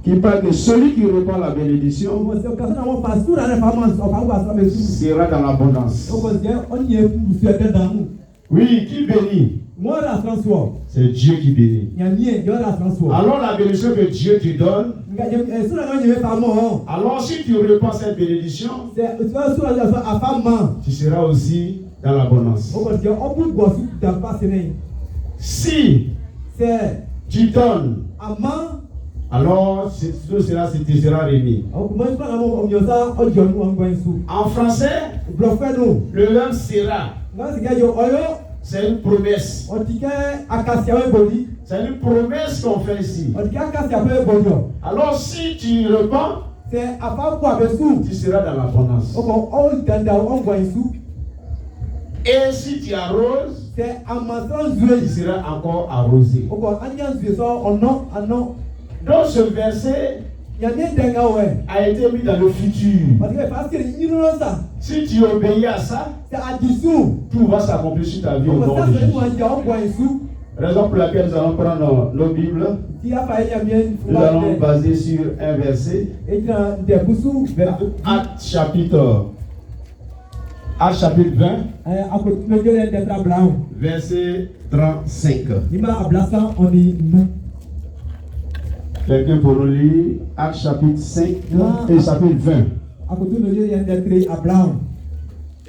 qui parle de celui qui répand la bénédiction sera dans l'abondance. Oui, qui bénit? C'est Dieu qui bénit. Alors la bénédiction que Dieu te donne, alors si tu répands cette bénédiction, tu seras aussi dans l'abondance. Si tu donnes, alors tout cela te sera remis. En français, le verbe sera, c'est une promesse. C'est une promesse qu'on fait ici. Alors si tu repens, tu seras dans l'abondance. Et si tu arroses, tu seras encore arrosé. Donc ce verset a été mis dans le futur. Si tu obéis à ça, tout va s'accomplir sur ta vie au nom de Jésus. Raison pour laquelle nous allons prendre nos Bibles. Nous allons baser sur un verset. Acte chapitre 20, verset 35. Quelqu'un pour nous lire Acte chapitre 5 et chapitre 20.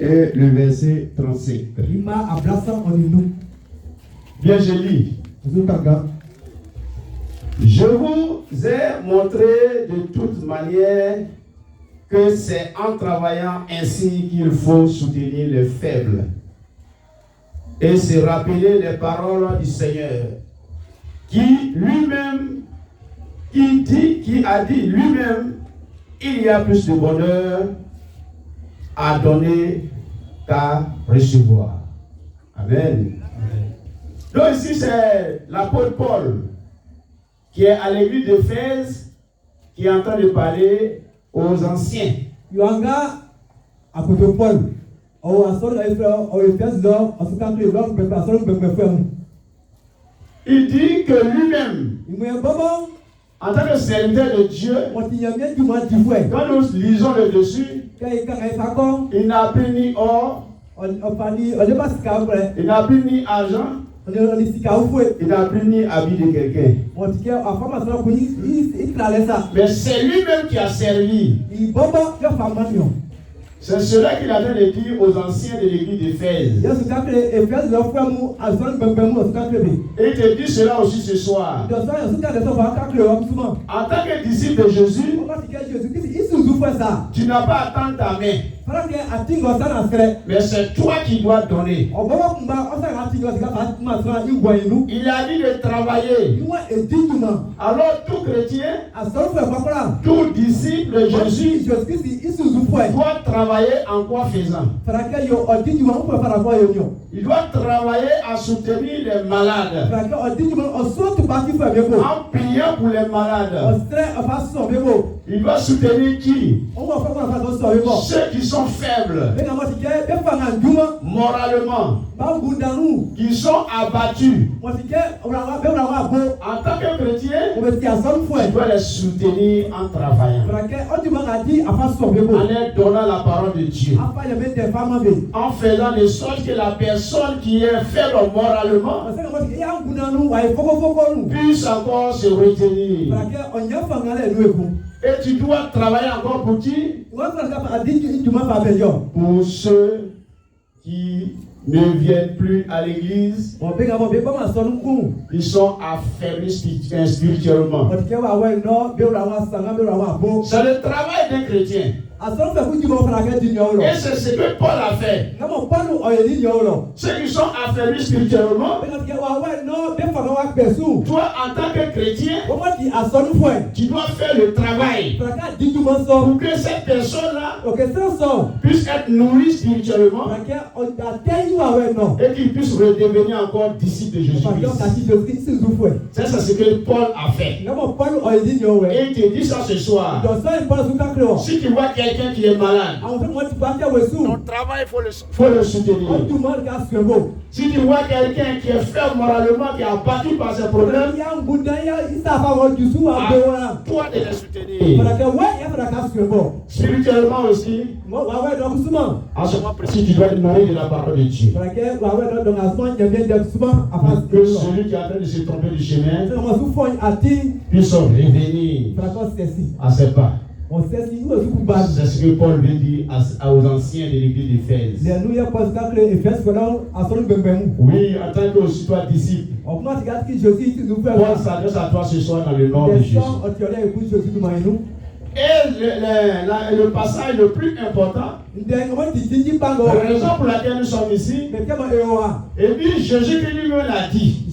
Et le verset 35. Bien, je lis. Je vous ai montré de toute manière que c'est en travaillant ainsi qu'il faut soutenir les faibles et se rappeler les paroles du Seigneur qui a dit lui-même, il y a plus de bonheur à donner qu'à recevoir. Amen. Donc ici c'est l'apôtre Paul qui est à l'église d'Éphèse, qui est en train de parler aux anciens. Il dit que lui-même, en tant que serviteur de Dieu, quand nous lisons le dessus, il n'a pris ni or, il n'a pris ni argent, il n'a pris ni habit de quelqu'un. Mais c'est lui-même qui a servi. C'est cela qu'il a de dire aux anciens de l'église d'Éphèse. Et il te dit cela aussi ce soir. En tant que disciple de Jésus, tu n'as pas à attendre ta main. Mais c'est toi qui dois donner. Il a dit de travailler. Alors tout chrétien, tout disciple de Jésus doit travailler en quoi faisant? Il doit travailler à soutenir les malades, en priant pour les malades. Il doit soutenir qui? Ceux qui sont faibles moralement, qui sont abattus. En tant que chrétien, tu dois les soutenir en travaillant, en leur donnant la parole de Dieu, en faisant de sorte que la personne qui est faible moralement puisse encore se retenir. Et tu dois travailler encore pour qui? Pour ceux qui ne viennent plus à l'église. Ils sont affaiblis spirituellement. C'est le travail d'un chrétien. Et c'est ce que Paul a fait. Ceux qui sont affaiblis spirituellement, toi en tant que chrétien, tu dois faire le travail pour que cette personne-là puisse être nourrie spirituellement et qu'il puisse redevenir encore disciple de Jésus-Christ. C'est ce que Paul a fait. Et il te dit ça ce soir. Si tu vois quelqu'un qui est malade, ton travail, il faut le soutenir. Si tu vois quelqu'un qui est faible moralement, qui est abattu par ses problèmes, toi de le soutenir. Spirituellement aussi, en ce moment précis, tu dois te nourrir de la parole de Dieu. Que celui qui est en train de se tromper du chemin puisse revenir à ses pas. C'est ce que Paul veut dire aux anciens de l'église d'Éphèse. Oui, en tant que aussi toi disciple, Paul s'adresse à toi ce soir dans le nom de Jésus. Et le passage le plus important, la raison pour laquelle nous sommes ici, et puis Jésus qui lui-même l'a dit,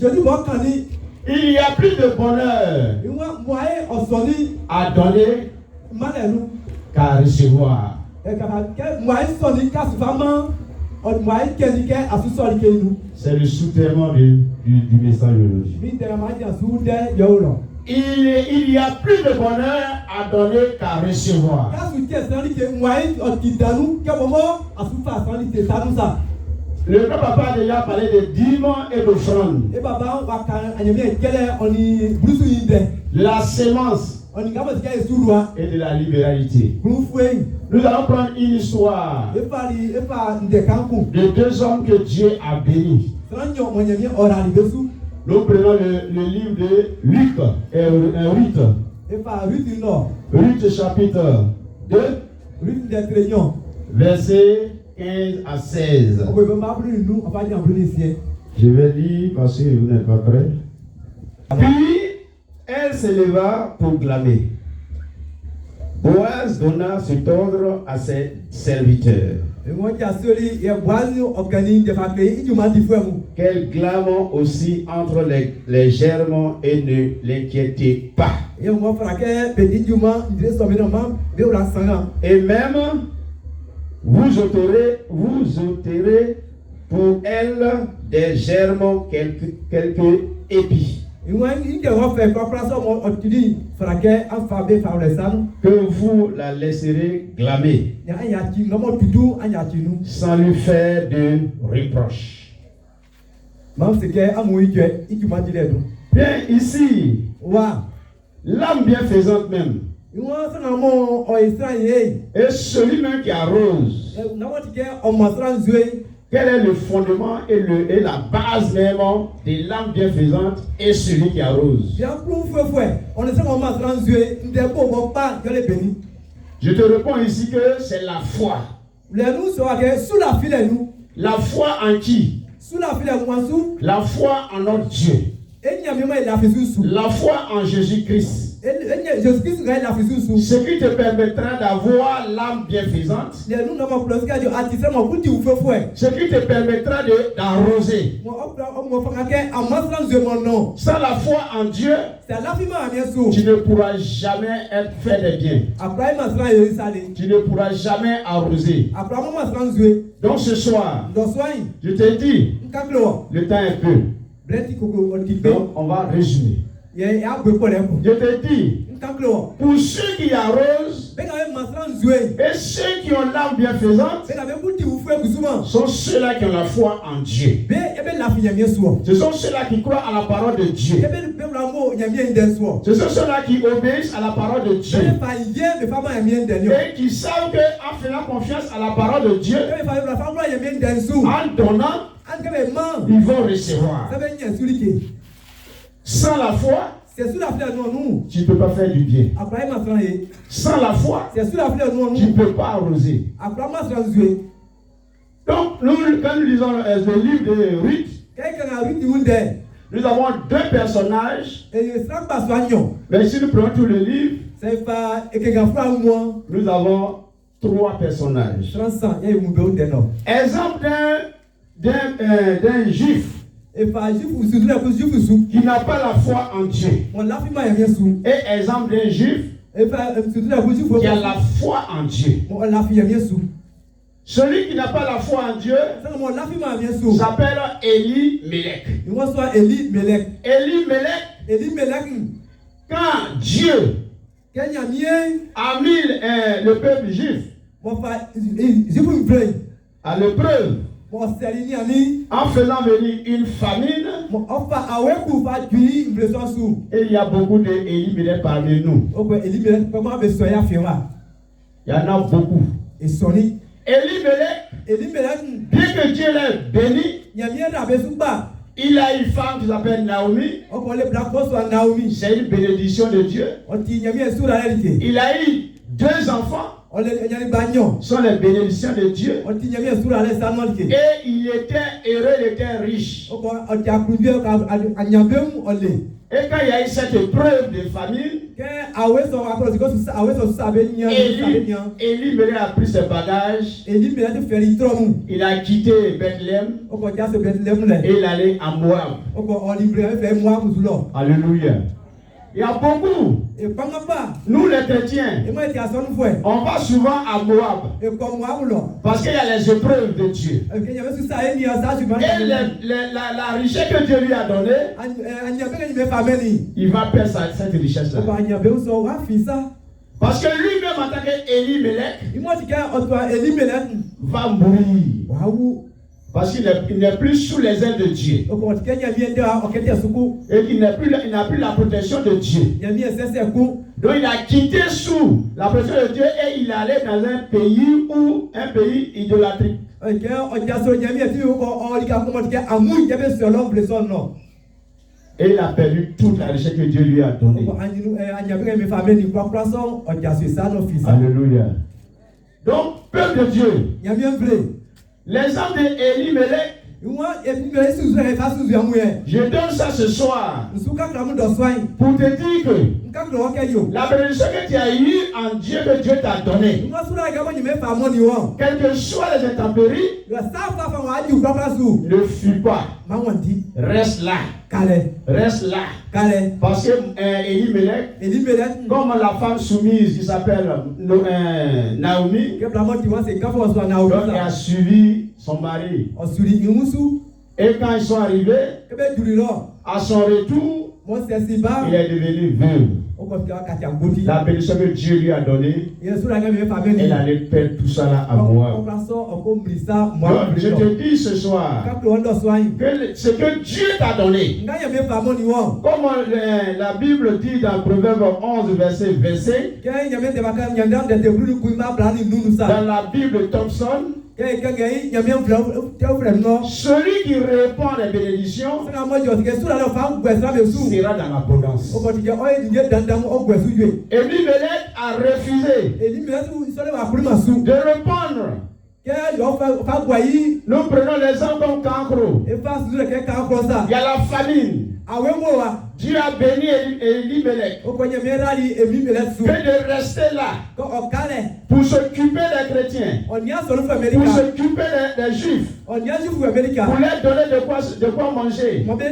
il y a plus de bonheur à donner qu'à recevoir. C'est le soutènement du message aujourd'hui. Il y a plus de bonheur à donner qu'à recevoir. Le grand papa a déjà parlé de dîmes et d'offrandes. La sémence et de la libéralité. Nous allons prendre une histoire de deux hommes que Dieu a bénis. Nous prenons le livre de Luc et Ruth. Ruth chapitre 2, versets 15 à 16. Je vais lire parce que vous n'êtes pas prêts. Puis elle s'éleva pour clamer. Boaz donna cet ordre à ses serviteurs. Qu'elle clame aussi entre les germes et ne l'inquiétez pas. Et même vous ôterez pour elle des germes quelques épis. Que vous la laisserez glamer sans lui faire de reproche. Bien ici, l'âme bienfaisante même et celui même qui arrose. Quel est le fondement et la base même de l'âme bienfaisante et celui qui arrose? Je te réponds ici que c'est la foi. La foi en qui? La foi en notre Dieu. La foi en Jésus-Christ. Ce qui te permettra d'avoir l'âme bienfaisante. Ce qui te permettra d'arroser. Sans la foi en Dieu, tu ne pourras jamais faire des biens. Tu ne pourras jamais arroser. Donc ce soir, je te dis, le temps est peu. Donc on va résumer. Je te dis, pour ceux qui arrosent et ceux qui ont l'âme bienfaisante, sont ceux-là qui ont la foi en Dieu. Ce sont ceux-là qui croient à la parole de Dieu. Ce sont ceux-là qui obéissent à la parole de Dieu. Et qui savent qu'en faisant confiance à la parole de Dieu, en donnant, ils vont recevoir. Sans la foi, tu ne peux pas faire du bien. Sans la foi, tu ne peux pas arroser. Donc, quand nous lisons le livre de Ruth, nous avons deux personnages. Mais si nous prenons tout le livre, nous avons trois personnages. Exemple d'un juif qui n'a pas la foi en Dieu. Et exemple d'un juif qui a la foi en Dieu. Celui qui n'a pas la foi en Dieu s'appelle Eli-Melech. Eli-Melech, quand Dieu a mis le peuple juif à l'épreuve en faisant venir une famine, et il y a beaucoup d'Élimélec parmi nous. Il y en a beaucoup. Élimélec, bien que Dieu l'ait béni, il a une femme qui s'appelle Naomi. C'est une bénédiction de Dieu. Il a eu 2 enfants. Ce sont les bénédictions de Dieu. Et il était heureux, il était riche. Et quand il y a eu cette épreuve de famine, Élimélec a pris ses bagages. Il a quitté Bethléem et il allait à Moab. Alléluia. Il y a beaucoup. Nous les chrétiens, on va souvent à Moab parce qu'il y a les épreuves de Dieu. Et la richesse que Dieu lui a donnée, il va perdre cette richesse-là. Parce que lui-même en tant qu'Élimélec va mourir. Parce qu'il n'est plus sous les ailes de Dieu. Et qu'il n'a plus la protection de Dieu. Donc il a quitté sous la protection de Dieu et il allait dans un pays idolâtrique. Et il a perdu toute la richesse que Dieu lui a donnée. Alléluia. Donc, peuple de Dieu, l'exemple d'Élimélec, je donne ça ce soir pour te dire que la bénédiction que tu as eue en Dieu, que Dieu t'a donné, quelles que soient les intempéries, ne fuis pas. Reste là. Reste là. Parce que Élimélec, comme la femme soumise qui s'appelle Naomi, elle a suivi son mari. Et quand ils sont arrivés, à son retour, il est devenu veuve. La bénédiction que Dieu lui a donnée, elle allait perdre tout ça là à Moab. Donc, je te dis ce soir que ce que Dieu t'a donné, comme la Bible dit dans Proverbe 11, verset 25, dans la Bible Thompson, celui qui répond à la bénédiction sera dans l'abondance. Élimélec a refusé de répondre. Nous prenons l'exemple comme cancro. Il y a la famine. Dieu a béni Élimélec que de rester là pour s'occuper des chrétiens, pour s'occuper des juifs, pour leur donner de quoi manger, pour faire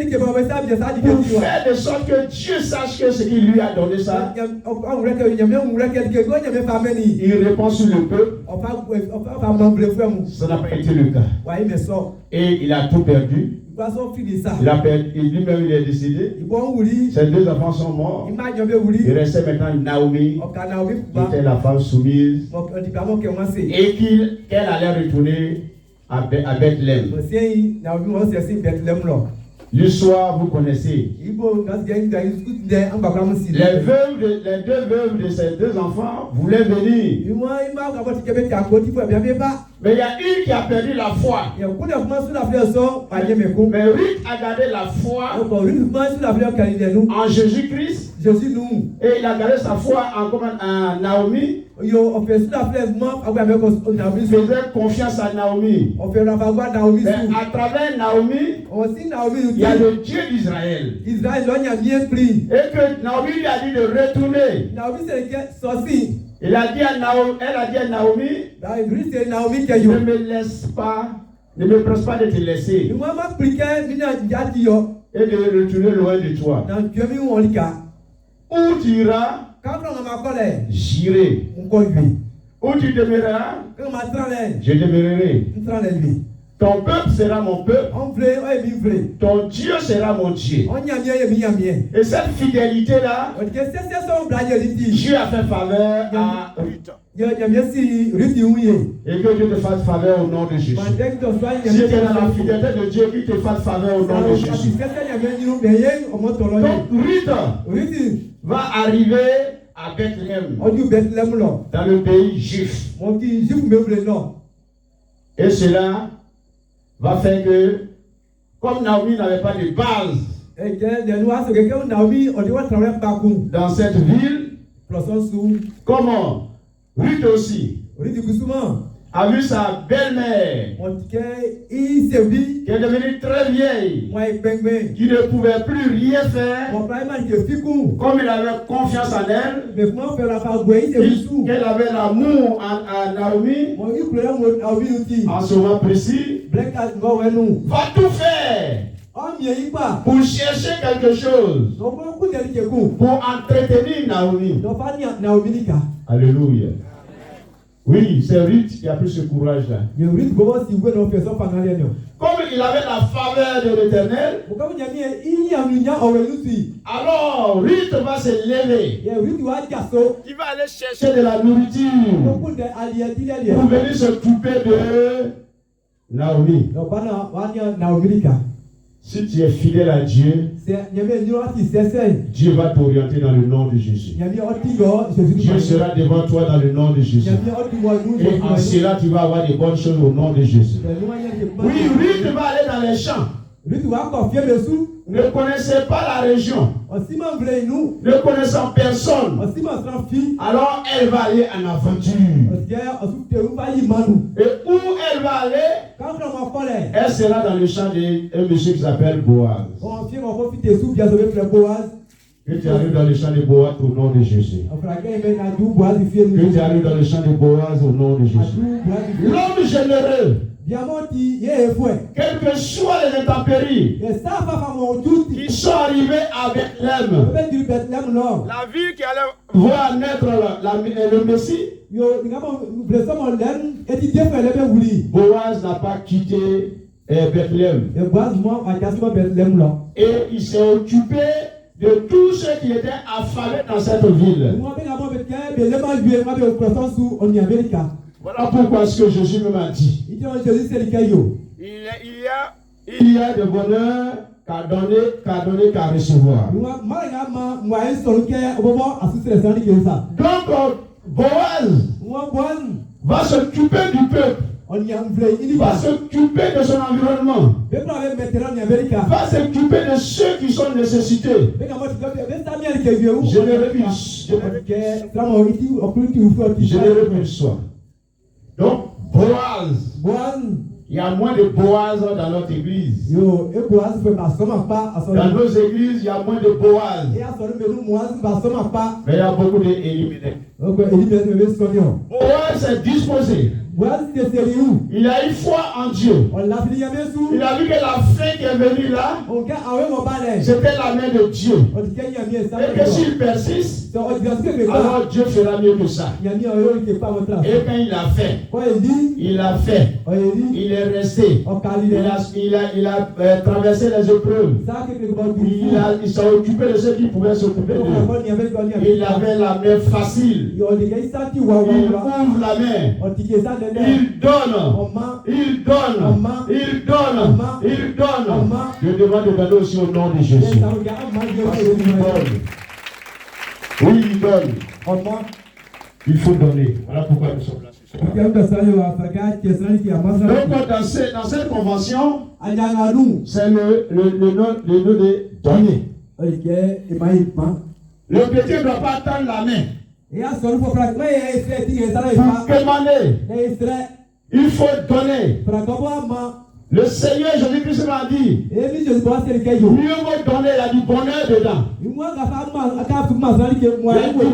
de sorte que Dieu sache que ce qu'il lui a donné ça. Il répond sur le peuple. Ça n'a pas été le cas. Et il a tout perdu. Il a perdu, lui-même il est décédé. Ses 2 enfants sont morts. Il restait maintenant Naomi, qui était la femme soumise, et qu'elle allait retourner à Bethléem. L'histoire, vous connaissez. Les 2 veuves de ces 2 enfants voulaient venir. Mais il y a une qui a perdu la foi. Mais Ruth a gardé la foi en Jésus-Christ. Et il a gardé sa foi en Naomi. Il faisait confiance à Naomi. Mais à travers Naomi, il y a le Dieu d'Israël. Et que Naomi lui a dit de retourner. Elle a dit à Naomi, ne me laisse pas, ne me presse pas de te laisser et de retourner loin de toi. Où tu iras, j'irai. Où tu demeureras, je demeurerai. Ton peuple sera mon peuple. Ton Dieu sera mon Dieu. Et cette fidélité-là, Dieu a fait faveur à Ruth. Et que Dieu te fasse faveur au nom de Jésus. Si tu es dans la fidélité de Dieu, qu'il te fasse faveur au nom de Jésus. Donc Ruth va arriver à Bethléem, dans le pays juif. Et cela va faire que, comme Naomi n'avait pas de base dans cette ville, comment Ruth aussi a vu sa belle-mère qui est devenue très vieille, qui ne pouvait plus rien faire, comme il avait confiance en elle, qu'elle avait l'amour à Naomi. En ce moment précis, va tout faire pour chercher quelque chose, pour entretenir Naomi. Alléluia. Oui, c'est Ruth qui a pris ce courage-là. Comme il avait la faveur de l'Éternel, alors Ruth va se lever. Il va aller chercher de la nourriture pour venir s'occuper de Naomi. Si tu es fidèle à Dieu, Dieu va t'orienter dans le nom de Jésus. Dieu sera devant toi dans le nom de Jésus. Et en cela, tu vas avoir des bonnes choses au nom de Jésus. Oui, Ruth va aller dans les champs. Ne connaissez pas la région, ne connaissant personne, alors elle va aller en aventure. Et où elle va aller? Elle sera dans le champ d'un monsieur qui s'appelle Boaz. Que tu arrives dans le champ de Boaz au nom de Jésus. Que tu arrives dans le champ de Boaz au nom de Jésus. L'homme généreux, quelles que soient les intempéries qui sont arrivées à Bethléem, la ville qui allait voir naître le Messie, Boaz n'a pas quitté Bethléem. Et il s'est occupé de tous ceux qui étaient affamés dans cette ville. Voilà pourquoi ce que Jésus m'a dit. Il y a de bonheur qu'à donner qu'à recevoir. Donc, Boaz va s'occuper du peuple. Il va s'occuper de son environnement. Va s'occuper de ceux qui sont nécessités. Généreux qu'il soit. Donc, Boaz. Il y a moins de Boaz dans notre église. Dans nos églises, il y a moins de Boaz. Mais il y a beaucoup d'éliminés. Boaz est disposé. Il a eu foi en Dieu. Il a vu que la fin qui est venue là, c'était la main de Dieu. Et que s'il persiste, alors Dieu fera mieux que ça. Et quand il a fait, il est resté. Il a traversé les épreuves. Il s'est occupé de ceux qui pouvaient s'occuper de lui. Il avait la main facile. Il ouvre la main. Il donne. Je demande de donner aussi au nom de Jésus. Oui, il donne. Il faut donner. Voilà pourquoi nous sommes là. Donc, dans cette convention, c'est le nom de donner. Le chrétien ne doit pas attendre la main. Pour demander, il faut donner. Le Seigneur Jésus-Christ m'a dit, mieux vaut donner, il y a du bonheur dedans. Il y a du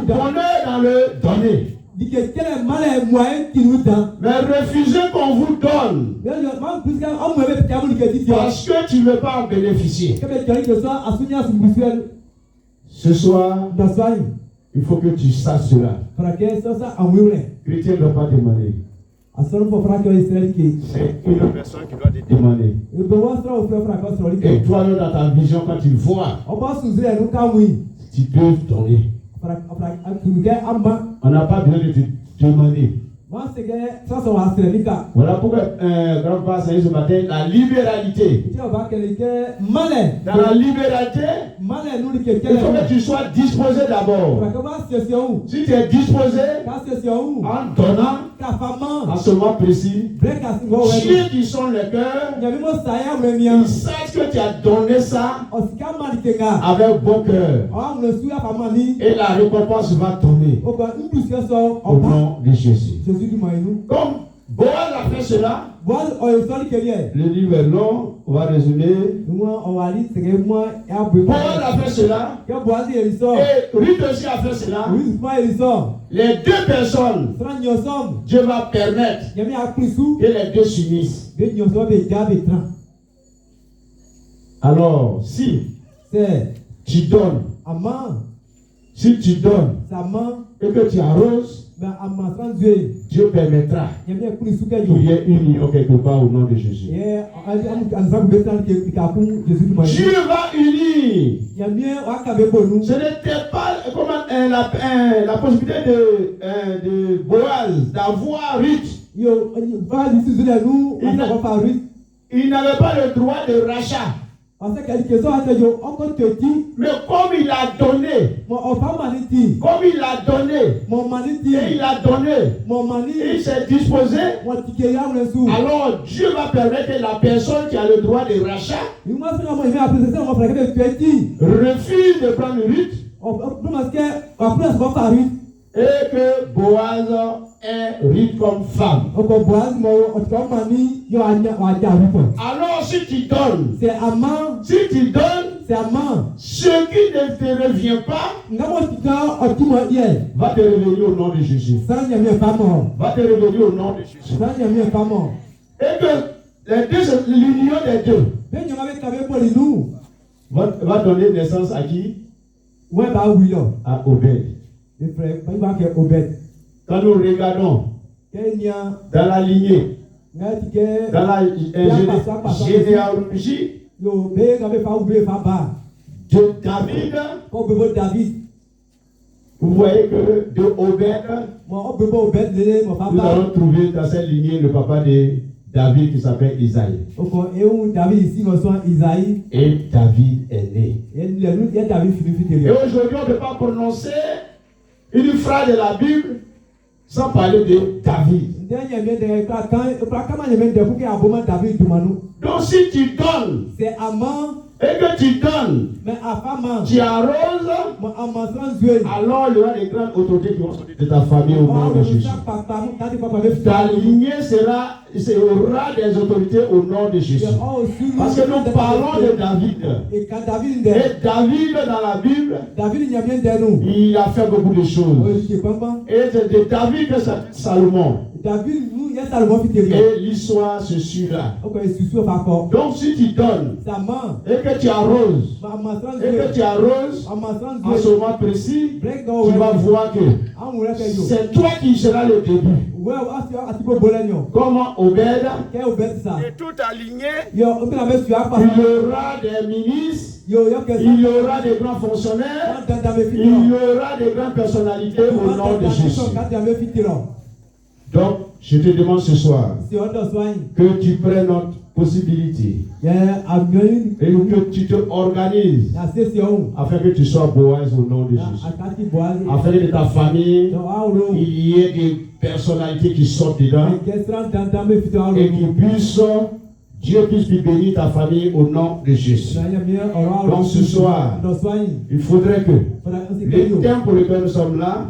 bonheur dans le donner. Mais refusez qu'on vous donne parce que tu ne veux pas en bénéficier. Ce soir, il faut que tu saches cela. Le chrétien ne doit pas demander. C'est une personne qui doit te demander. Et toi, dans ta vision, quand tu vois, tu peux donner. On n'a pas besoin de te demander. Voilà pourquoi grand pasteur ce matin, la libéralité. Dans la libéralité, il faut que tu sois disposé d'abord. Si tu es disposé, en donnant, en ce moment précis, Dieu qui sont le cœur, ils savent que tu as donné ça avec bon cœur. Et la récompense va tomber au nom de Jésus. Comme Boaz a fait cela, le livre est long, on va résumer. Boaz a fait cela, et Ruth aussi a fait cela. Les deux personnes, Dieu va permettre que les deux s'unissent. Alors, si tu donnes, si tu donnes et que tu arroses, Dieu permettra qu'il y ait une union quelque part au nom de Jésus. Dieu va unir. Ce n'était pas comment, la possibilité de Boaz d'avoir Ruth. Il n'avait pas le droit de rachat. Mais comme il a donné, et il s'est disposé, alors Dieu va permettre que la personne qui a le droit de rachat refuse de prendre Ruth et que Boaz ait Ruth comme femme. Alors si tu donnes, ce qui ne te revient pas va te revenir au nom de Jésus. Va te revenir au nom de Jésus. Et que l'union des deux va donner naissance à qui? À Obed. Quand nous regardons dans la lignée, dans la généalogie de David, vous voyez que de Obed, nous allons trouver dans cette lignée le papa de David qui s'appelle Isaïe. Et David est né. Et aujourd'hui, on ne peut pas prononcer une phrase de la Bible sans parler de David. Donc si tu donnes, et que tu donnes, tu arroses, alors il y aura des grandes autorités qui vont sortir de ta famille au nom de Jésus. Ta lignée aura des autorités au nom de Jésus. Parce que nous parlons de David. Et David dans la Bible, il a fait beaucoup de choses. Et c'est de David que Salomon. Et l'histoire se suit là. Donc si tu donnes et que tu arroses, en ce moment précis, tu vas voir que c'est toi qui seras le début. Comment Obed et tout aligné, il y aura des ministres, il y aura des grands fonctionnaires, il y aura des grandes personnalités au nom de Jésus. Donc, je te demande ce soir que tu prennes notre possibilité et que tu te organises afin que tu sois Boaz au nom de Jésus. Afin que de ta famille, il y ait des personnalités qui sortent dedans et qui puissent, Dieu puisse bénir ta famille au nom de Jésus. Donc ce soir, il faudrait que le temps pour lequel nous sommes là,